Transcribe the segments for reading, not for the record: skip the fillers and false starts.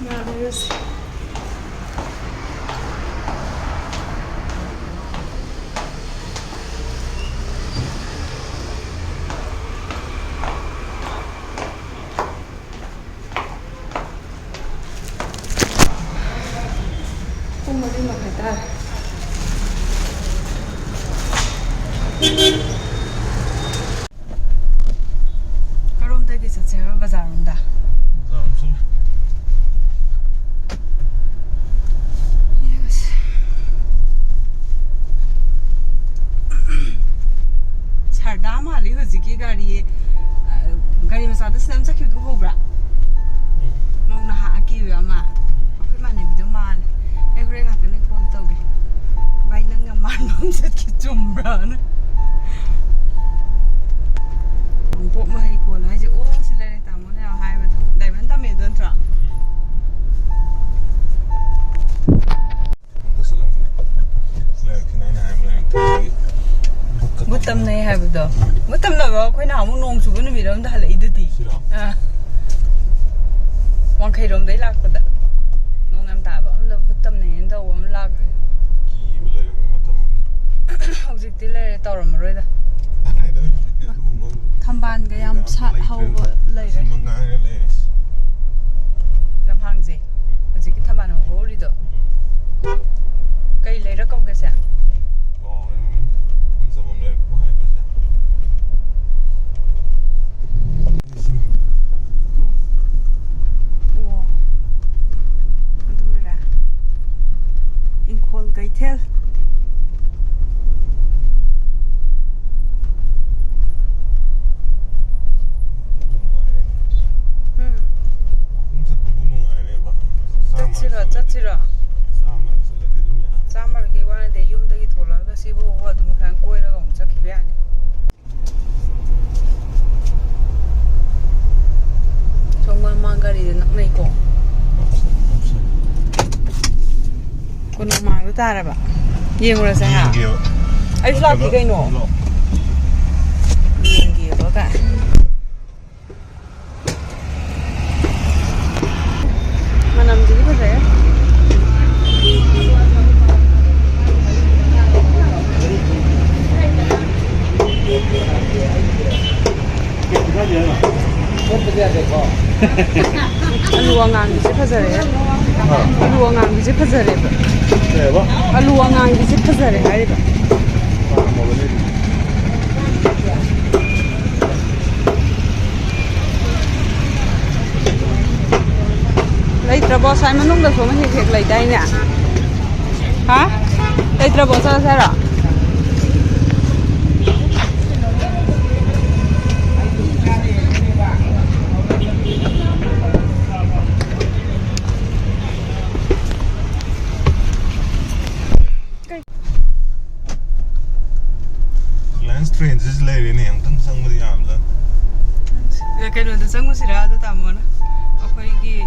Maravilhoso. Uma de uma cartada. Karomdagi chatseba bazarunda. Sarda mali hojiki gari masada sinam chakhidu hobra. Mongna ha aki ama. Akhoi mane bidu mal. Ai hore ngata ne phone tawge. Bai nang ngamar nom chatki chumbra na. Pok ma hai ko la ji o silare tamone hai ba dai ban ta me don tra. Mutam nei hai ba do. Mutam na ba khoi na mu nong chu bu mi rom da hala idati. Wang khai rom dai lak pa da. Nong am ta ba am da mutam nei da wam lak. Ki bu le mutam. Hojik ti le taw ram roi da. Thamban ga yam sat hau lai re. Lam hang je. Hojik thamban ho ri do. Kai le ra kom ga sa. Kaitel Chachira Samar ki wana de yum da gi thola ga sibo ho dum khan koi ra gong chakhi be ani Chongma mangari de nak nei ko Kono mang ta ra ba yeng ra sa ha ai slot ki kai no yeng ki ba ka manam ji ba re Alu ngang gi se phajare alu ngang gi se phajare ba alu ngang gi se phajare hai ba lai trabo sai manung da so ma hek lai dai ne ha lai trabo sa sa ra Trains is late in here. Don't sang with the arms. Ya kai no da sang usira da tamona. Akhoi gi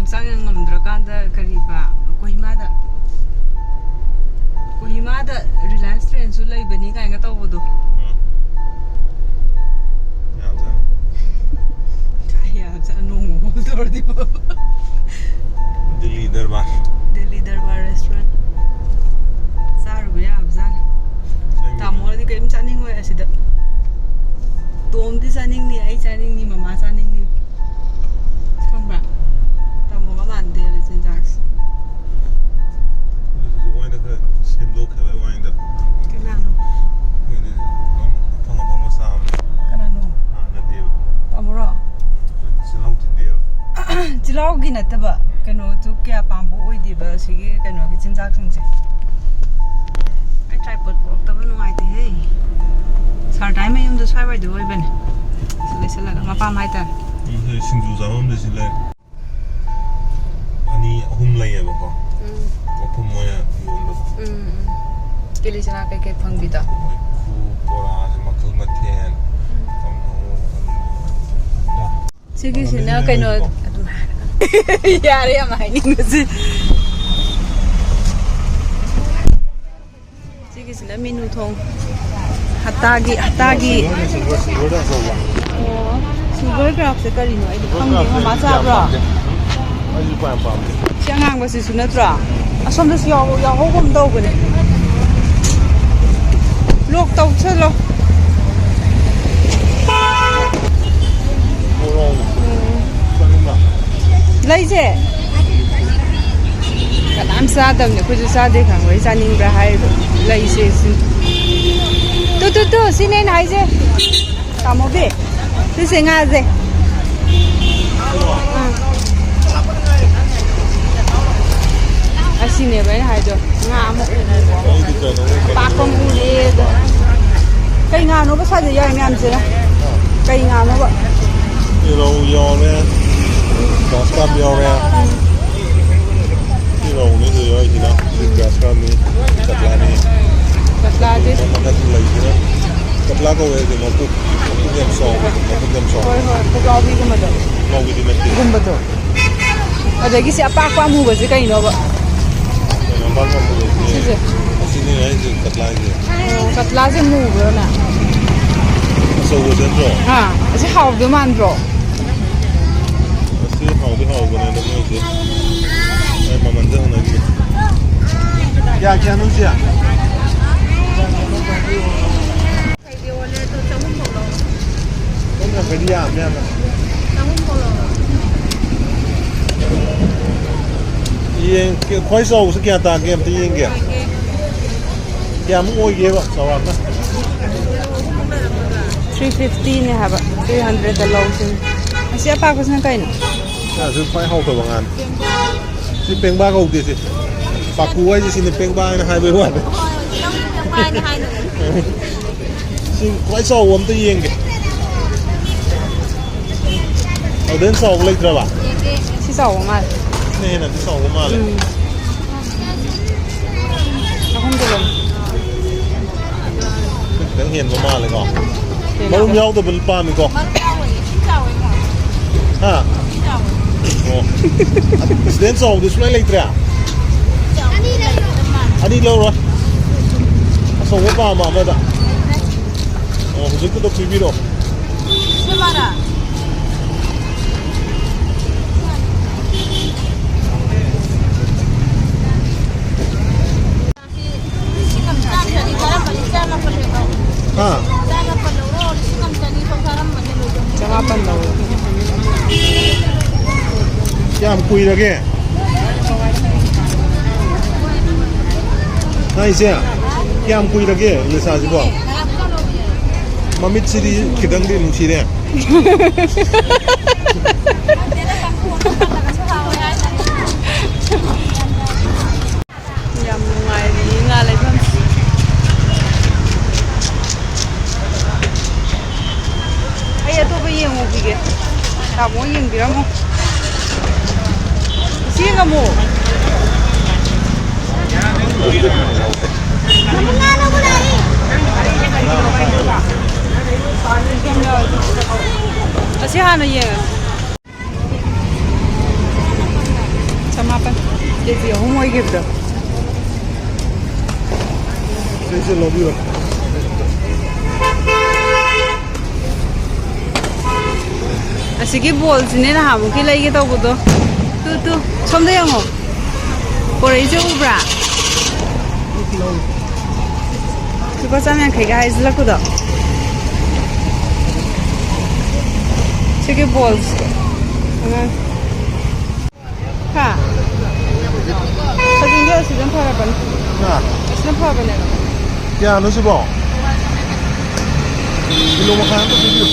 sang ngamdra kan da kariba Kohima da Reliance train su lai bani kai nga taw bodo. Ya za no mo dor di bo. Delhi Darbar restaurant. Saru ya abzan. Tamor di kaim chaning hoy asida tom di chaning ni ai chaning ni mama chaning ni khamba tamor ma man de le chen jax Wine da sim do ka wine da kana no phang sa kana no na de tamora silau ti de chilau gi na taba kano tu kya pambu oi di ba sigi kano ki chen jax sing I tripod ko taba no ai te hey sar time yum do sai bai do oi ben sila ma pa mai ta singju zamam de sila ani hum lai ba ko ko moya yun do kili chana kai phang bi da ku pora makal mathen sigi sina kai no yare ya mai ni ngi sigi sina menu thong hatagi silver crab se kari no ai khang ni ma cha bra ꯄꯥꯝ ꯄꯥꯝꯗꯦ ꯁꯤ ꯑꯉꯥꯡꯕꯁꯤꯁꯨ ꯅꯠꯇ꯭ꯔꯣ ꯑꯁꯣꯝꯗꯁꯨ ꯌꯥꯎꯍꯧꯒꯨꯝ ꯇꯧꯕꯅꯦ ꯂꯣꯛ ꯇꯧꯁꯜꯂꯣ ꯂꯩꯁꯦ ꯀꯅꯥꯝ ꯆꯥꯗꯕꯅꯦ ꯑꯩꯈꯣꯏꯁꯨ ꯆꯥꯗꯦ ꯈꯪꯕ ꯑꯩ ꯆꯥꯅꯤꯡꯕ꯭ꯔꯥ ꯍꯥꯏꯔꯤꯕ ꯂꯩꯁꯦ ꯇꯨ ꯁꯤꯅꯦ ꯑꯩꯅ ꯍꯥꯏꯁꯦ ꯇꯥꯃꯣꯕꯤ ꯁꯤꯁꯦ ꯉꯥꯁꯦ ꯑꯁꯤꯅꯦꯕ ꯑꯩꯅ ꯍꯥꯏꯗꯣ ꯉꯥ ꯑꯃ ꯄꯥꯛꯄ ꯑꯃ ꯎꯔꯦꯗ ꯀꯩ ꯉꯥꯅꯣꯕ ꯁ꯭ꯋꯥꯏꯗ ꯌꯥꯎꯔꯤ ꯃꯌꯥꯝꯁꯤꯅ ꯀꯩ ꯉꯥꯅꯣꯕ ꯔꯧ ꯌꯥꯎꯔꯦ ꯒ꯭ꯔꯥꯁ ꯀꯥꯞ ꯌꯥꯎꯔꯦ ꯁꯤ ꯔꯧꯅꯤꯗ ꯌꯥꯎꯔꯤꯁꯤꯅ ꯁꯤ ꯒ꯭ꯔꯥꯁ ꯀꯥꯞꯅꯤ ꯀꯇꯂꯥꯅꯤ ꯀꯇꯂꯥꯗꯤ ꯃꯈꯜ ꯂꯩꯁꯤꯅ ꯀꯇꯂꯥ ꯀꯧꯋꯦ ꯍꯥꯏꯁꯦ ꯃꯄꯨꯛ ꯌꯥꯝ ꯆꯥꯎꯕ ꯃꯄꯨꯛ ꯌꯥꯝ ꯆꯥꯎꯕ ꯍꯣꯏ ꯍꯣꯏ ꯄꯨꯛꯂꯥꯎꯕꯤꯒꯨꯝꯕꯗꯣ ꯄꯨꯛꯂꯥꯎꯕꯤꯗꯤ ꯅꯠꯇꯦ ꯒꯨꯝꯕꯗꯣ ꯑꯗꯒꯤ ꯁꯤ ꯑꯄꯥꯛꯄ ꯑꯃꯨꯕꯁꯦ ꯀꯩꯅꯣꯕ ꯁꯤꯁꯦ ꯑꯁꯤꯅꯦ ꯍꯥꯏꯁꯦ ꯀꯇꯂꯥ ꯍꯥꯏꯁꯦ ꯀꯇꯂꯥꯁꯦ ꯃꯨꯕ꯭ꯔꯣꯅ ꯑꯆꯧꯕꯁꯦ ꯅꯠꯇ꯭ꯔꯣ ꯑꯁꯤ ꯍꯥꯎꯗꯣꯏ ꯃꯥꯟꯗ꯭ꯔꯣ ꯑꯁꯤ ꯍꯥꯎꯗꯤ ꯍꯥꯎꯕꯅꯦ ꯑꯗꯣ ꯃꯣꯏꯁꯦ ꯑꯩ ꯃꯃꯜꯁꯦ ꯍꯪꯅꯈꯤꯒꯦ ꯀꯌꯥꯅꯣ ꯁꯤ ꯌꯥꯡꯈꯩꯗꯤ ꯌꯥꯝꯃꯦ ꯌꯥꯝꯅ ꯈ꯭ꯋꯥꯏ ꯆꯥꯎꯕꯁꯦ ꯀꯌꯥ ꯇꯥꯒꯦ ꯑꯝꯇ ꯌꯦꯡꯒꯦ ꯀꯌꯥꯃꯨꯛ ꯑꯣꯏꯒꯦꯕ ꯆꯥꯎꯔꯥꯛꯅ 350ꯅꯦ ꯍꯥꯏꯕ 300ꯗ ꯂꯧꯁꯤꯅꯦ ꯑꯁꯤ ꯑꯄꯥꯛꯄꯁꯤꯅ ꯀꯩꯅꯣ ꯁꯤ ꯈ꯭ꯋꯥꯏ ꯍꯥꯎꯇꯕ ꯉꯥꯅꯤ ꯁꯤ ꯄꯦꯡꯕꯥ ꯀꯧꯗꯦ ꯁꯤ ꯄꯥꯀꯨ ꯍꯥꯏꯁꯦ ꯁꯤꯅꯤ ꯄꯦꯡꯕꯥ ꯍꯥꯏꯅ ꯍꯥꯏꯕꯩ ꯋꯥꯅꯤ ꯁꯤ ꯈ꯭ꯋꯥꯏ ꯆꯥꯎꯕ ꯑꯝꯇ ꯌꯦꯡꯒꯦ ꯑꯗꯨꯗꯩ ꯆꯥꯎꯕ ꯂꯩꯇ꯭ꯔꯕ ꯁꯤ ꯆꯥꯎꯕ ꯃꯥꯜꯂꯦ ꯁꯤꯅ ꯍꯦꯟꯅꯗꯤ ꯆꯥꯎꯕ ꯃꯥꯜꯂꯦ ꯈꯤꯇꯪ ꯍꯦꯟꯕ ꯃꯥꯜꯂꯦꯀꯣ ꯃꯔꯨꯝ ꯌꯥꯎꯗꯕ ꯄꯥꯝꯃꯤꯀꯣ ꯍꯥ ꯑꯣ ꯁꯤꯗꯩ ꯆꯥꯎꯕꯗꯤ ꯁꯨꯡꯂꯩ ꯂꯩꯇ꯭ꯔꯦ ꯑꯅꯤ ꯂꯧꯔꯣꯏ ꯑꯆꯧꯕ ꯄꯥꯝꯕ ꯑꯃꯗ ꯑꯣ ꯍꯧꯖꯤꯛꯀꯤꯗꯣ ꯄꯤꯕꯤꯔꯛꯑꯣ ꯍꯥ ꯆꯃꯥꯄꯟ ꯂꯧꯔꯣ ꯀꯌꯥꯝ ꯀꯨꯏꯔꯒꯦ ꯍꯥꯏꯁꯦ ꯀꯌꯥꯝ ꯀꯨꯏꯔꯒꯦ ꯂꯤꯁꯥꯁꯤꯕꯣ ꯃꯃꯤꯠꯁꯤꯗꯤ ꯈꯤꯇꯪꯗꯤ ꯅꯨꯡꯁꯤꯔꯦ ꯌꯥꯝ ꯅꯨꯡꯉꯥꯏꯔꯤ ꯉꯥ ꯂꯩꯐꯝꯁꯦ ꯑꯩ ꯑꯇꯣꯞꯄ ꯌꯦꯡꯉꯨꯈꯤꯒꯦ ꯇꯥꯃꯣ ꯌꯦꯡꯕꯤꯔꯝꯃꯣ ꯏꯆꯦ ꯌꯦꯡꯉꯝꯃꯣ ꯑꯁꯤ ꯍꯥꯟꯅ ꯌꯦꯡꯉ ꯆꯃꯥꯄꯟ ꯀꯦꯖꯤ 3 ꯑꯣꯏꯈꯤꯕꯗꯣ ꯁꯤꯁꯦ ꯂꯧꯕꯤꯔꯣ ꯑꯁꯤꯒꯤ ꯕꯣꯜꯁꯤꯅꯦ ꯅꯍꯥꯟꯃꯨꯛꯀꯤ ꯂꯩꯒꯦ ꯇꯧꯕꯗꯣ ꯇꯨ ꯁꯣꯝꯗ ꯌꯦꯡꯉꯣ ꯄꯣꯔꯛꯏꯁꯦ ꯎꯕ꯭ꯔꯥ ꯂꯨꯄꯥ 150ꯒ ꯍꯥꯏꯖꯤꯜꯂꯛꯄꯗꯣ ꯁꯤꯒꯤ ꯕꯣꯜꯁ ꯍꯥ ꯁꯖꯤꯡꯗꯤ ꯑꯁꯤꯗ ꯐꯔꯕꯅꯤ ꯑꯁꯤꯅ ꯐꯕꯅꯦꯕ ꯀꯌꯥꯅꯣ ꯁꯤꯕꯣ ꯀꯤꯂꯣ ꯃꯈꯥꯏ ꯑꯝꯇ ꯄꯤꯕꯤꯌꯨ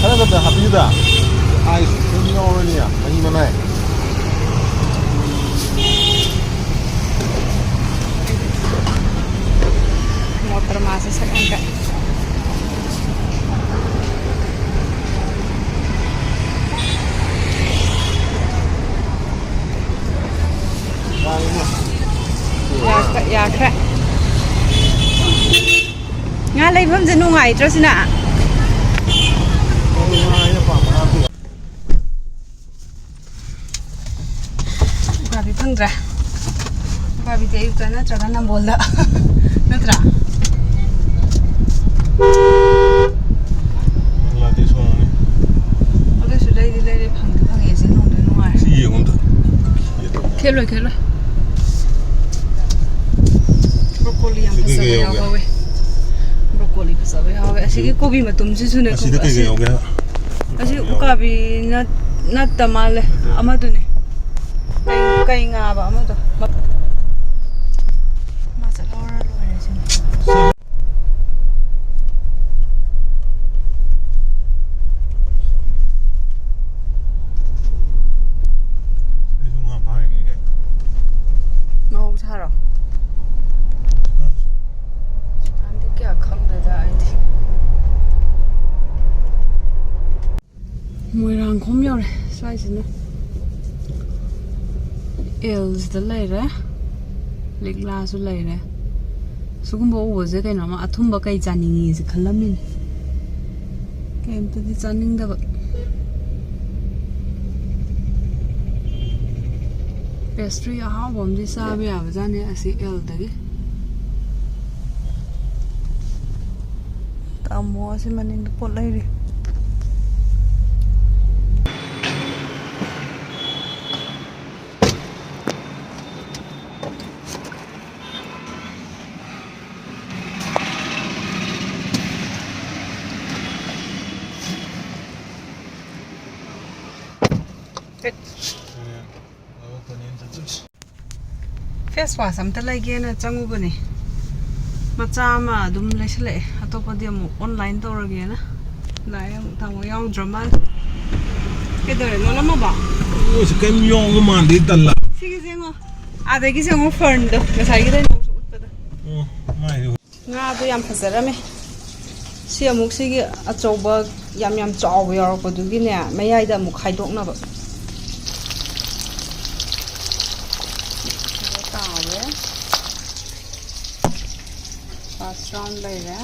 खरा खरा हाबीदा आइस तुम नौरनिया मही मनाए motor masih sekangka ya kra nga lấy phẩm dân nung ngày cho xin ạ ꯈꯪꯗ꯭ꯔꯦ ꯎꯀꯥꯕꯤꯗꯤ ꯑꯌꯨꯛꯇ ꯅꯠꯇ꯭ꯔꯒ ꯅꯝꯕꯣꯜꯗ ꯅꯠꯇ꯭ꯔꯥ ꯑꯗꯨꯁꯨ ꯂꯩꯗꯤ ꯂꯩꯔꯦ ꯐꯪꯗꯤ ꯐꯪꯉꯦ ꯁꯤ ꯅꯨꯡꯗꯤ ꯅꯨꯡꯉꯥꯏꯔꯦ ꯁꯤ ꯌꯦꯡꯉꯣꯝꯗ ꯈꯦꯠꯂꯣꯏ ꯕ꯭ꯔꯣꯀꯣꯂꯤ ꯌꯥꯝ ꯐꯖꯕ ꯌꯥꯎꯍꯧꯋꯦ ꯕ꯭ꯔꯣꯀꯣꯂꯤ ꯐꯖꯕ ꯌꯥꯎꯍꯧꯋꯦ ꯑꯁꯤꯒꯤ ꯀꯣꯕꯤ ꯃꯇꯨꯝꯁꯤꯁꯨꯅꯦ ꯑꯁꯤꯗ ꯀꯩ ꯀꯩ ꯌꯥꯎꯒꯦ ꯑꯁꯤ ꯎꯀꯥꯕꯤ ꯅꯠꯇ ꯃꯥꯜꯂꯦ ꯑꯃꯗꯨꯅꯦ ꯀꯩ ꯉꯥꯕ ꯑꯃꯗꯣ ꯃꯥ ꯆꯠꯍꯧꯔ ꯂꯣꯏꯔꯦ ꯁꯤꯅꯦ ꯃꯍꯧꯁꯥꯔꯣ ꯍꯧꯖꯤꯛꯀꯥꯟꯗꯤ ꯀꯌꯥ ꯈꯪꯗꯦꯗ ꯑꯩꯗꯤ ꯃꯣꯏꯔꯥꯡꯈꯣꯝ ꯌꯧꯔꯦ ꯁ꯭ꯋꯥꯏꯁꯤꯅ ꯑꯦꯜꯁꯤꯗ ꯂꯩꯔꯦ ꯂꯤꯛꯂꯥꯁꯨ ꯂꯩꯔꯦ ꯁꯤꯒꯨꯝꯕ ꯎꯕꯁꯦ ꯀꯩꯅꯣꯝꯃ ꯑꯊꯨꯝꯕ ꯀꯩ ꯆꯥꯅꯤꯡꯉꯤꯁꯦ ꯈꯜꯂꯝꯃꯤꯅꯦ ꯀꯩꯝꯇꯗꯤ ꯆꯥꯅꯤꯡꯗꯕ ꯄꯦꯁꯇ꯭ꯔꯤ ꯑꯍꯥꯎꯕ ꯑꯃꯗꯤ ꯆꯥꯕ ꯌꯥꯕꯖꯥꯠꯅꯤ ꯑꯁꯤ ꯑꯦꯜꯗꯒꯤ ꯇꯥꯃꯣ ꯑꯁꯤ ꯃꯅꯤꯡꯗ ꯄꯣꯠ ꯂꯩꯔꯤ ꯐꯦꯁ ꯋꯥꯁ ꯑꯝꯇ ꯂꯩꯒꯦꯅ ꯆꯪꯉꯨꯕꯅꯦ ꯃꯆꯥ ꯑꯃ ꯑꯗꯨꯝ ꯂꯩꯁꯤꯜꯂꯛꯑꯦ ꯑꯇꯣꯞꯄꯗꯤ ꯑꯃꯨꯛ ꯑꯣꯟꯂꯥꯏꯟ ꯇꯧꯔꯒꯦꯅ ꯂꯥꯛꯑꯦ ꯑꯃꯨꯛ ꯇꯥꯃꯣ ꯌꯥꯎꯗ꯭ꯔ ꯃꯥꯜꯂꯦ ꯀꯩꯗꯧꯔꯦ ꯂꯣꯜꯂꯝꯃꯕ ꯀꯩꯝ ꯌꯥꯎꯕ ꯃꯥꯟꯗꯦ ꯇꯜꯂ ꯁꯤꯒꯤꯁꯦ ꯌꯦꯡꯉꯣ ꯑꯗꯒꯤꯁꯦ ꯑꯃꯨꯛ ꯐꯔꯟꯗꯣ ꯉꯁꯥꯏꯒꯤꯗ ꯑꯃꯨꯛꯁꯨ ꯎꯠꯄꯗ ꯉꯥꯗꯣ ꯌꯥꯝ ꯐꯖꯔꯝꯃꯦ ꯁꯤ ꯑꯃꯨꯛ ꯁꯤꯒꯤ ꯑꯆꯧꯕ ꯌꯥꯝ ꯆꯥꯎꯕ ꯌꯥꯎꯔꯛꯄꯗꯨꯒꯤꯅꯦ ꯃꯌꯥꯏꯗ ꯑꯃꯨꯛ ꯈꯥꯏꯗꯣꯛꯅꯕ ꯇꯥꯎꯔꯦ ꯐꯥꯔꯁ ꯔꯥꯎꯟ ꯂꯩꯔꯦ